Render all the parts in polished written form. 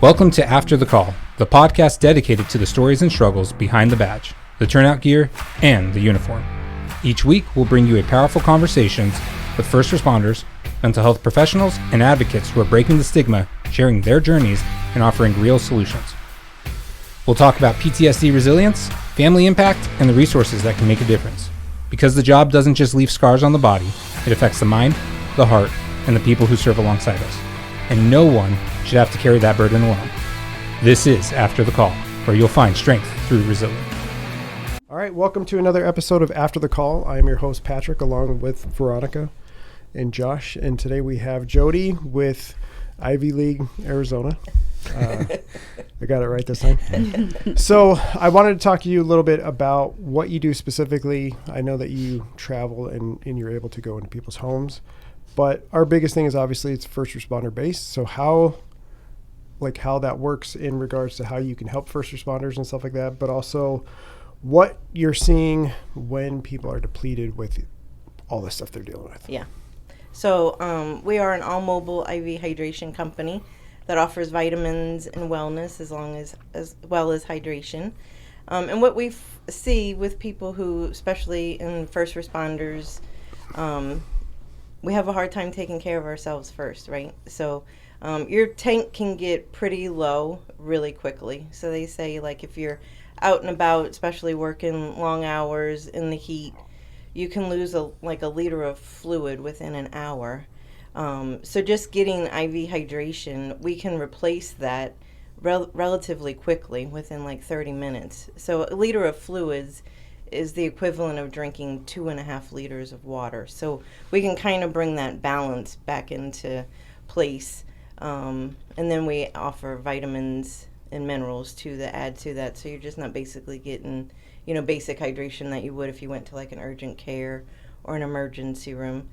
Welcome to After the Call, the podcast dedicated to the stories and struggles behind the badge, the turnout gear, and the uniform. Each week, we'll bring you a powerful conversations with first responders, mental health professionals, and advocates who are breaking the stigma, sharing their journeys, and offering real solutions. We'll talk about PTSD resilience, family impact, and the resources that can make a difference. Because the job doesn't just leave scars on the body, it affects the mind, the heart, and the people who serve alongside us. And no one should have to carry that burden alone. This is After the Call, where you'll find strength through resilience. All right, welcome to another episode of After the Call. I am your host, Patrick, along with Veronica and Josh. And today we have Jody with Ivy League, Arizona. I got it right this time. So I wanted to talk to you a little bit about what you do specifically. I know that you travel and you're able to go into people's homes. But our biggest thing is obviously it's first responder based. So how that works in regards to how you can help first responders and stuff like that, but also what you're seeing when people are depleted with all the stuff they're dealing with. Yeah. So we are an all-mobile IV hydration company that offers vitamins and wellness as well as hydration. And what we see with people who, especially in first responders, we have a hard time taking care of ourselves first, right? So your tank can get pretty low really quickly. So they say, like, if you're out and about, especially working long hours in the heat, you can lose a liter of fluid within an hour. So just getting IV hydration, we can replace that relatively quickly within like 30 minutes. So a liter of fluids is the equivalent of drinking 2.5 liters of water. So we can kind of bring that balance back into place. And then we offer vitamins and minerals to add to that. So you're just not basically getting, basic hydration that you would if you went to like an urgent care or an emergency room.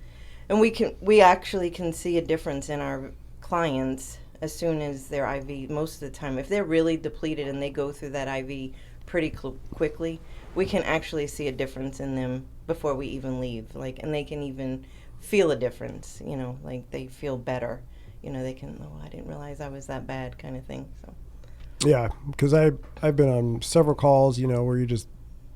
And we actually can see a difference in our clients as soon as their IV, most of the time. If they're really depleted and they go through that IV pretty quickly, we can actually see a difference in them before we even leave. And they can even feel a difference, they feel better. They can, I didn't realize I was that bad kind of thing. So. Yeah, because I've been on several calls, where you just,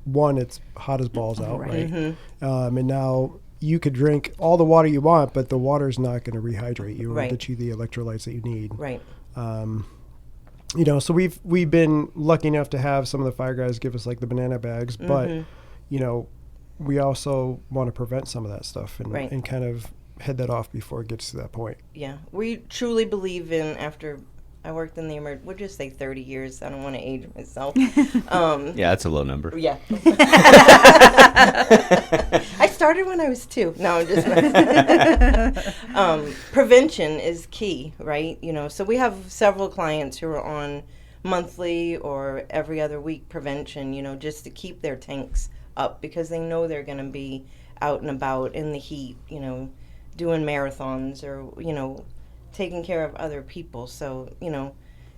it's hot as balls out, right? Mm-hmm. And now you could drink all the water you want, but the water's not going to rehydrate you or get you the electrolytes that you need. Right. So we've been lucky enough to have some of the fire guys give us like the banana bags, but we also want to prevent some of that stuff and kind of head that off before it gets to that point. Yeah, we truly believe in, after I worked in the we'll just say 30 years. I don't want to age myself. Yeah, that's a low number. Yeah. I started when I was 2. No, I'm just prevention is key, right? So we have several clients who are on monthly or every other week prevention, just to keep their tanks up because they know they're going to be out and about in the heat, doing marathons or, taking care of other people. So,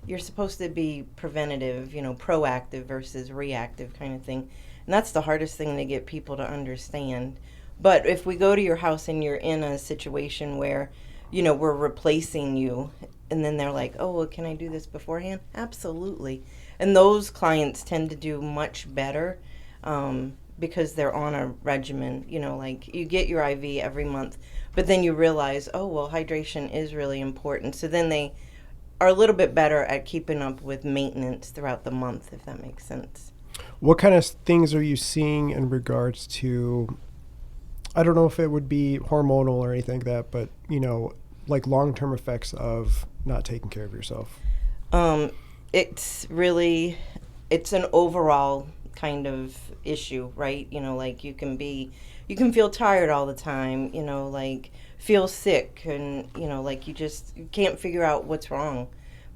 you're supposed to be preventative, proactive versus reactive kind of thing. And that's the hardest thing to get people to understand. But if we go to your house and you're in a situation where, we're replacing you, and then they're like, oh, well, can I do this beforehand? Absolutely. And those clients tend to do much better because they're on a regimen, you get your IV every month, but then you realize, oh, well, hydration is really important. So then they are a little bit better at keeping up with maintenance throughout the month, if that makes sense. What kind of things are you seeing in regards to, I don't know if it would be hormonal or anything like that, but, like long-term effects of not taking care of yourself? It's an overall kind of issue, right? You can feel tired all the time, feel sick and, you can't figure out what's wrong.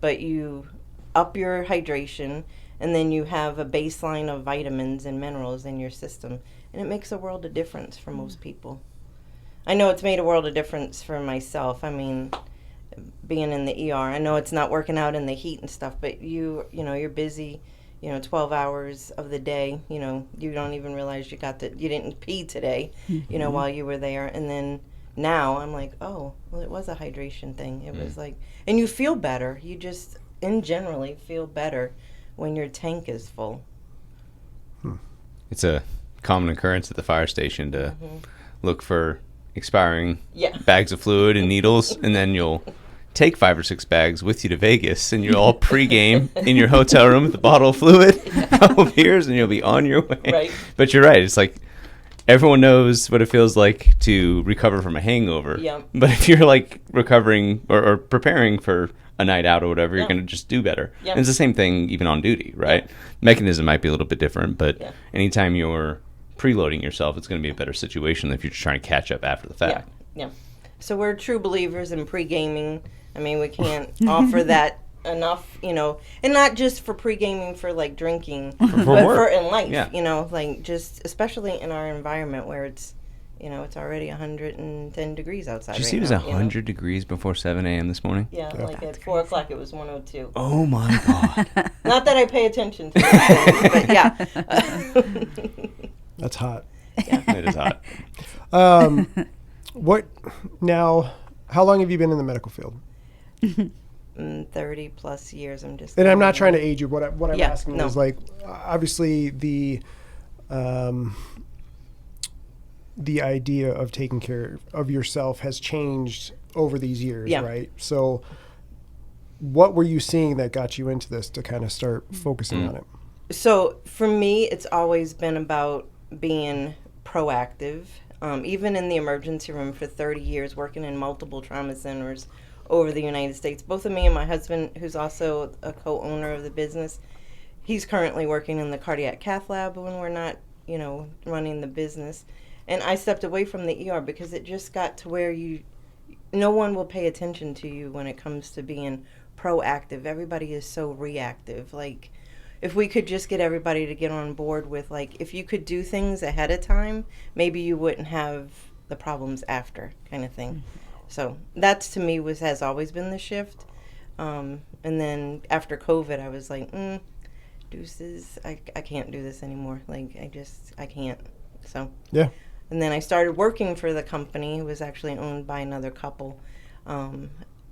But you up your hydration and then you have a baseline of vitamins and minerals in your system. And it makes a world of difference for most people. I know it's made a world of difference for myself. I mean, being in the ER, I know it's not working out in the heat and stuff, but you're busy, 12 hours of the day, you don't even realize you didn't pee today, while you were there. And then now I'm like, oh, well, it was a hydration thing. It was like, and you feel better. You just, in generally feel better when your tank is full. It's a common occurrence at the fire station to look for expiring bags of fluid and needles, and then you'll take 5 or 6 bags with you to Vegas, and you'll all pregame in your hotel room with a bottle of fluid, a couple of beers, and you'll be on your way. Right. But you're right. It's like everyone knows what it feels like to recover from a hangover. Yeah. But if you're like recovering or preparing for a night out or whatever, you're going to just do better. Yeah. And it's the same thing even on duty, right? Mechanism might be a little bit different, but anytime you're preloading yourself, it's going to be a better situation than if you're just trying to catch up after the fact. Yeah. So we're true believers in pre-gaming. I mean, we can't offer that enough, and not just for pre-gaming for like drinking, but for in life, like just especially in our environment where it's, it's already 110 degrees outside. Did you see it was 100 degrees before 7 a.m. this morning? Yeah, like at 4 o'clock it was 102. Oh my God. Not that I pay attention to it, but yeah. That's hot. Yeah. It is hot. How long have you been in the medical field? 30 plus years. And I'm not trying to age you. What I'm asking is, like, obviously the idea of taking care of yourself has changed over these years, right? So what were you seeing that got you into this to kind of start focusing on it? So for me, it's always been about being proactive. Even in the emergency room for 30 years, working in multiple trauma centers over the United States. Both of me and my husband, who's also a co-owner of the business, he's currently working in the cardiac cath lab when we're not, running the business. And I stepped away from the ER because it just got to where no one will pay attention to you when it comes to being proactive. Everybody is so reactive. Like, if we could just get everybody to get on board with, like, if you could do things ahead of time, maybe you wouldn't have the problems after, kind of thing. So that's, to me, has always been the shift. And then after COVID, I was like, deuces, I can't do this anymore. Like, I can't. So yeah. And then I started working for the company. It was actually owned by another couple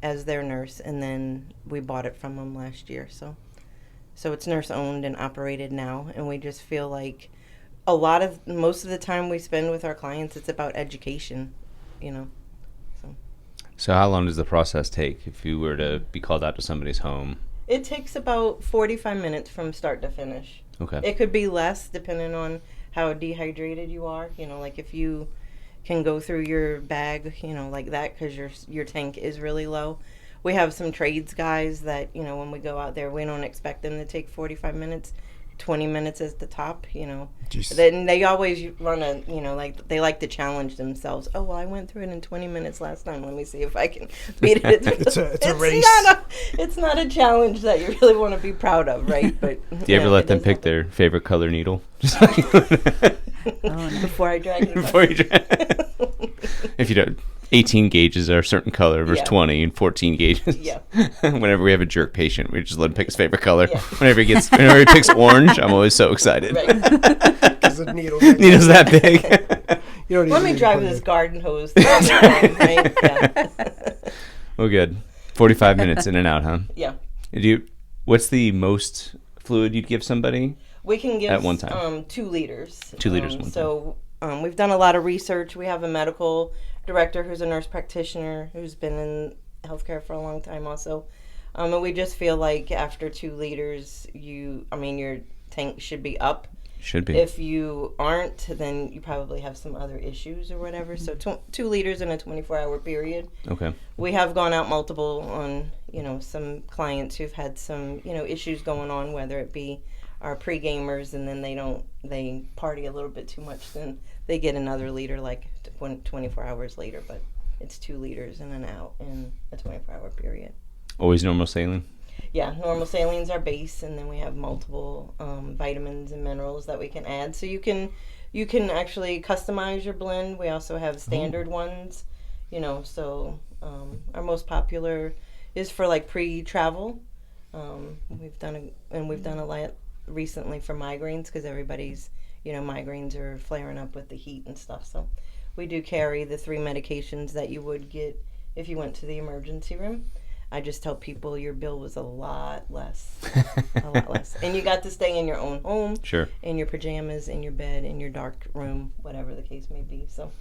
as their nurse, and then we bought it from them last year. So it's nurse owned and operated now, and we just feel like most of the time we spend with our clients, it's about education, So how long does the process take if you were to be called out to somebody's home? It takes about 45 minutes from start to finish. Okay. It could be less depending on how dehydrated you are, like if you can go through your bag, like that, because your tank is really low. We have some trades guys that, when we go out there, we don't expect them to take 45 minutes, 20 minutes is the top, Then they always run they like to challenge themselves. Oh, well, I went through it in 20 minutes last time. Let me see if I can beat it. It's a race. It's not a challenge that you really want to be proud of, right? But do you ever let them pick their favorite color needle? Before I drag it. Before you drag If you don't, 18 gauges are a certain color versus 20 and 14 gauges. Yeah. Whenever we have a jerk patient, we just let him pick his favorite color. Yeah. Whenever he picks orange, I'm always so excited. Right. The needle's that big. Let me drive this garden hose. Right? Yeah. Well, good. 45 minutes in and out, huh? Yeah. What's the most fluid you'd give somebody? We can give at one time 2 liters. 2 liters one time. So we've done a lot of research. We have a medical director who's a nurse practitioner who's been in healthcare for a long time also. And we just feel like after 2 liters, your tank should be up. Should be. If you aren't, then you probably have some other issues or whatever. So 2 liters in a 24-hour period. Okay. We have gone out multiple on, some clients who've had some, issues going on, whether it be our pre-gamers and then they party a little bit too much, then they get another liter like 24 hours later, but it's 2 liters in and out in a 24-hour period. Always normal saline? Yeah, normal saline's our base, and then we have multiple vitamins and minerals that we can add. So you can actually customize your blend. We also have standard ones, so our most popular is for like pre-travel. We've done a lot recently for migraines because everybody's, migraines are flaring up with the heat and stuff. So we do carry the 3 medications that you would get if you went to the emergency room. I just tell people your bill was a lot less. A lot less. And you got to stay in your own home. Sure. In your pajamas, in your bed, in your dark room, whatever the case may be. So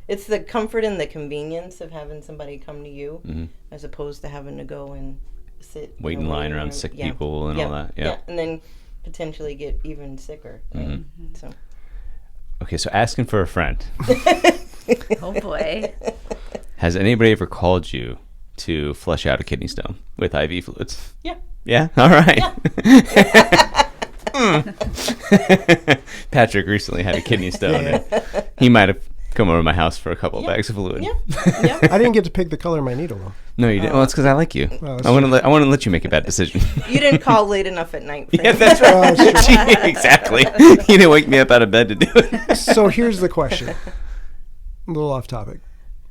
it's the comfort and the convenience of having somebody come to you as opposed to having to go and sit. Wait in line around sick people and all that. Yeah. And then potentially get even sicker. Right? So. Okay, so asking for a friend. Oh, boy. Has anybody ever called you to flush out a kidney stone with IV fluids? Yeah. Yeah? All right. Yeah. Patrick recently had a kidney stone. And he might have come over to my house for a couple of bags of fluid. Yeah. I didn't get to pick the color of my needle, though. No, you didn't. Well, it's because I like you. Well, I want to let you make a bad decision. You didn't call late enough at night. Yeah, that's right. Exactly. You didn't wake me up out of bed to do it. So here's the question. A little off topic.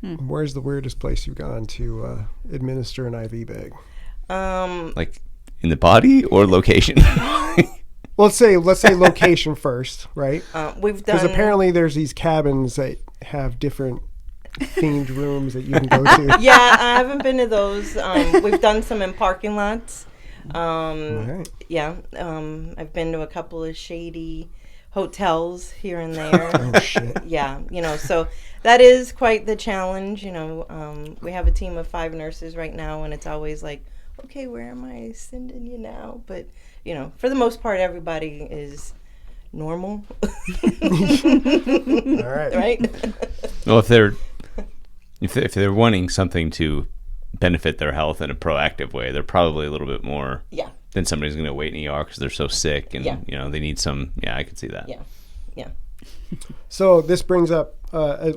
Where's the weirdest place you've gone to administer an IV bag? Like in the body or location? Well, let's say location first, right? We've done. Because apparently there's these cabins that have different themed rooms that you can go to. Yeah, I haven't been to those. We've done some in parking lots. Right. Yeah, I've been to a couple of shady hotels here and there. Oh, shit. Yeah, so that is quite the challenge. We have a team of 5 nurses right now, and it's always like, okay, where am I sending you now? But, for the most part, everybody is normal. All right. Right? Well, if they're wanting something to benefit their health in a proactive way, they're probably a little bit more than somebody's going to wait in the ER because they're so sick and they need some. Yeah, I can see that. Yeah. So this brings up a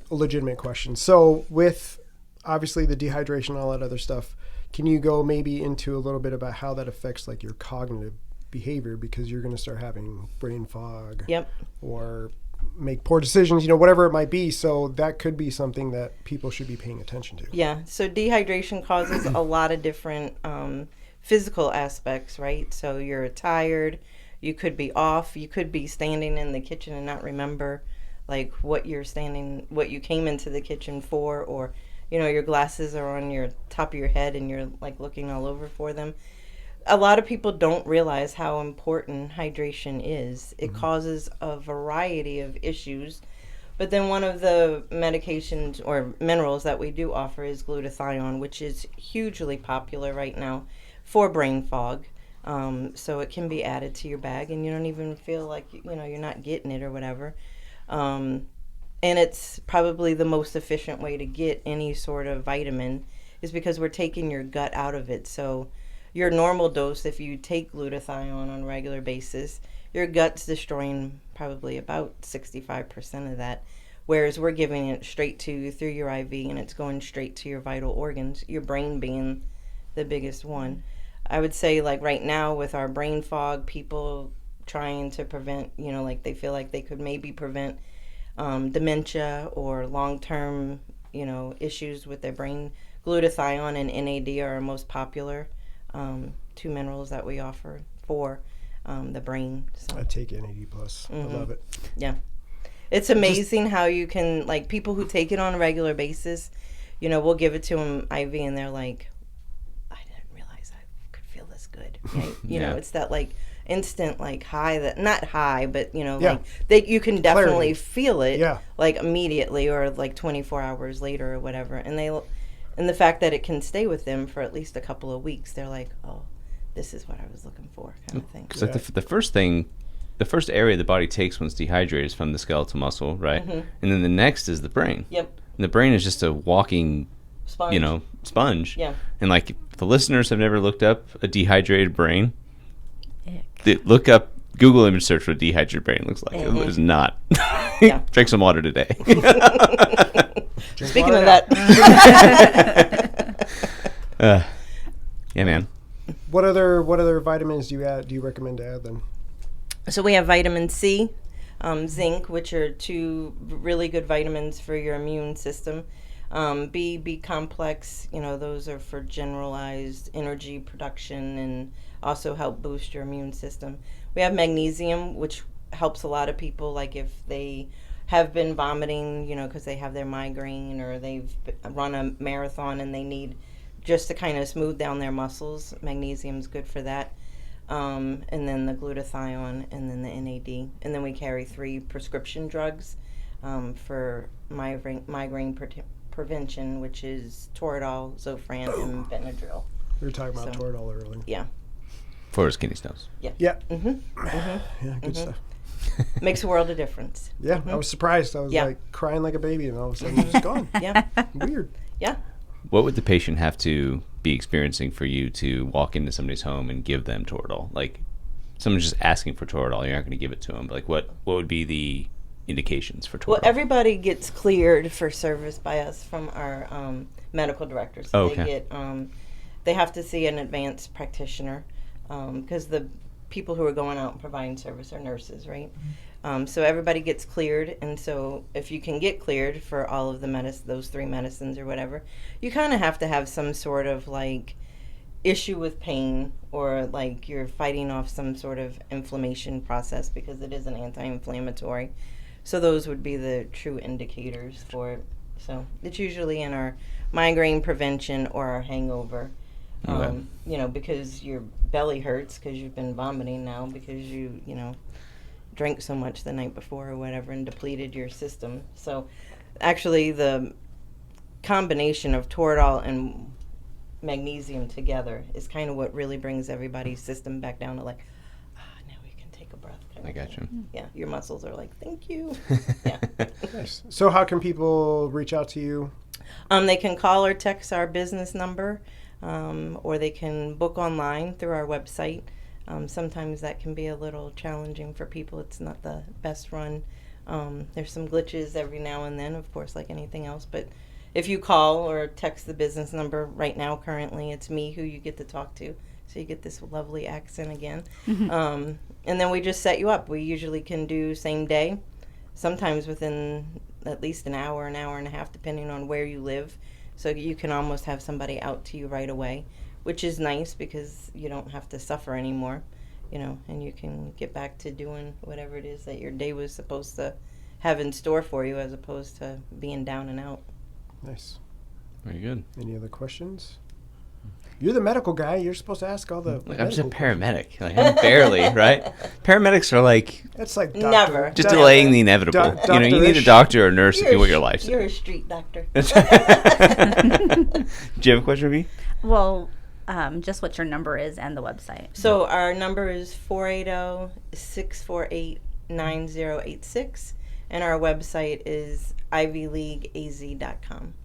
legitimate question. So with obviously the dehydration and all that other stuff, can you go maybe into a little bit about how that affects like your cognitive behavior, because you're going to start having brain fog or make poor decisions, whatever it might be. So that could be something that people should be paying attention to. Yeah. So dehydration causes a lot of different physical aspects, right? So you're tired, you could be off, you could be standing in the kitchen and not remember like what you came into the kitchen for, or your glasses are on your top of your head and you're like looking all over for them. A lot of people don't realize how important hydration is. It causes a variety of issues. But then one of the medications or minerals that we do offer is glutathione, which is hugely popular right now for brain fog. So it can be added to your bag and you don't even feel like, you're not getting it or whatever. And it's probably the most efficient way to get any sort of vitamin is because we're taking your gut out of it. So your normal dose, if you take glutathione on a regular basis, your gut's destroying probably about 65% of that. Whereas we're giving it straight to you through your IV and it's going straight to your vital organs, your brain being the biggest one. I would say like right now with our brain fog, people trying to prevent, like they feel like they could maybe prevent dementia or long-term, issues with their brain. Glutathione and NAD are our most popular 2 minerals that we offer for the brain. So. I take NAD+. I love it. Yeah. It's amazing how you can, like, people who take it on a regular basis, we'll give it to them IV and they're like, I didn't realize I could feel this good. Right? It's that, like, instant, like, high that, not high, but, like, that you can definitely feel it, like, immediately or, like, 24 hours later or whatever. And the fact that it can stay with them for at least a couple of weeks, they're like, oh, this is what I was looking for, kind of thing. Because like the first area the body takes when it's dehydrated is from the skeletal muscle, right? And then the next is the brain. Yep. And the brain is just a walking, sponge. Yeah. And like, if the listeners have never looked up a dehydrated brain, look up, Google image search what a dehydrated brain looks like. It is not. Drink some water today. Speaking of that. Yeah, man. What other vitamins do you recommend to add then? So we have vitamin C, zinc, which are 2 really good vitamins for your immune system. B complex, those are for generalized energy production and also help boost your immune system. We have magnesium, which helps a lot of people, like if they have been vomiting, because they have their migraine or they've run a marathon and they need just to kind of smooth down their muscles. Magnesium's good for that. And then the glutathione, and then the NAD. And then we carry 3 prescription drugs for migraine prevention, which is Toradol, Zofran, and Benadryl. We were talking about Toradol earlier. Yeah. For his kidney stones. Yeah. Yeah. Mm-hmm. Yeah, good stuff. Makes a world of difference. Yeah, I was surprised. I was like crying like a baby, and all of a sudden it's gone. Yeah. Weird. Yeah. What would the patient have to be experiencing for you to walk into somebody's home and give them Toradol? Like, someone's just asking for Toradol, you're not going to give it to them. But like, what would be the indications for Toradol? Well, everybody gets cleared for service by us from our medical director. So they have to see an advanced practitioner because the people who are going out and providing service are nurses, right? So everybody gets cleared, and so if you can get cleared for all of the those 3 medicines or whatever, you kind of have to have some sort of like issue with pain, or like you're fighting off some sort of inflammation process, because it is an anti-inflammatory. So those would be the true indicators for it. So it's usually in our migraine prevention or our hangover. Because your belly hurts because you've been vomiting now because you drank so much the night before or whatever and depleted your system. So actually the combination of Toradol and magnesium together is kind of what really brings everybody's system back down to like, now we can take a breath. I got you. Yeah, your muscles are like, thank you. Yeah. Nice. So how can people reach out to you? They can call or text our business number, or they can book online through our website. Sometimes that can be a little challenging for people. It's not the best run. There's some glitches every now and then, of course, like anything else. But if you call or text the business number right now, currently, it's me who you get to talk to. So you get this lovely accent again. And then we just set you up. We usually can do same day, sometimes within at least an hour and a half, depending on where you live. So you can almost have somebody out to you right away, which is nice because you don't have to suffer anymore, and you can get back to doing whatever it is that your day was supposed to have in store for you, as opposed to being down and out. Nice. Very good. Any other questions? You're the medical guy. You're supposed to ask all the I'm just a paramedic. Like, I'm barely, right? Paramedics are like... That's like doctor. Never. Just delaying the inevitable. You need a doctor or a nurse to do what your life's. You're a street doctor. Do you have a question for me? Well, just what your number is and the website. So our number is 480-648-9086, and our website is ivyleagueaz.com.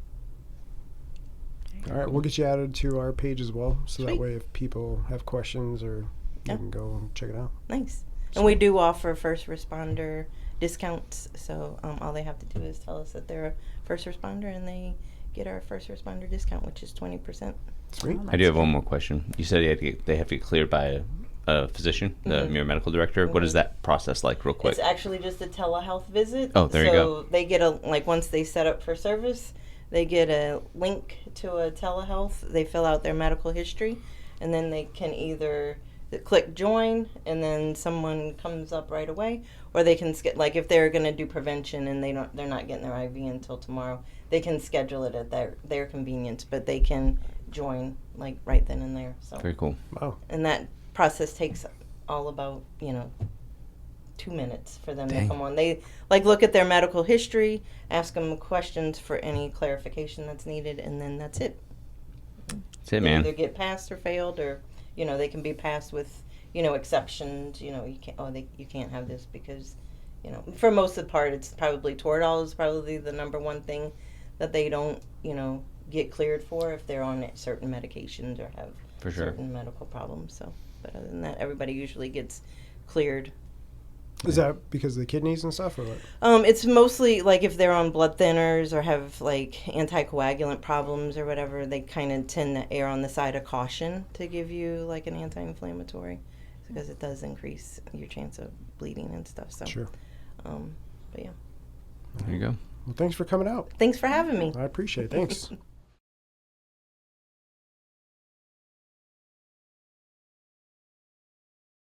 All right, we'll get you added to our page as well, so Sweet. that way if people have questions or you can go and check it out. Nice. And we do offer first responder discounts, so all they have to do is tell us that they're a first responder, and they get our first responder discount, which is 20%. Sweet. Oh, I do have one more question. You said they have to get cleared by a physician, your medical director. What is that process like, real quick? It's actually just a telehealth visit. Oh, there you go. So they get once they set up for service, they get a link to a telehealth. They fill out their medical history, and then they can either click join, and then someone comes up right away, or they can if they're going to do prevention and they're not getting their IV until tomorrow, they can schedule it at their convenience, but they can join right then and there. So Very cool. Wow. And that process takes all about 2 minutes for them to come on. They look at their medical history, ask them questions for any clarification that's needed, and then that's it. That's it, man. Either get passed or failed, or they can be passed with exceptions. You can't have this because for most of the part, it's probably Toradol is probably the number one thing that they don't get cleared for if they're on certain medications or have certain medical problems. So, but other than that, everybody usually gets cleared. Is that because of the kidneys and stuff, or what? It's mostly if they're on blood thinners or have anticoagulant problems or whatever, they kind of tend to err on the side of caution to give you an anti-inflammatory, because it does increase your chance of bleeding and stuff. So, Sure. But yeah. There you go. Well, thanks for coming out. Thanks for having me. I appreciate it. Thanks.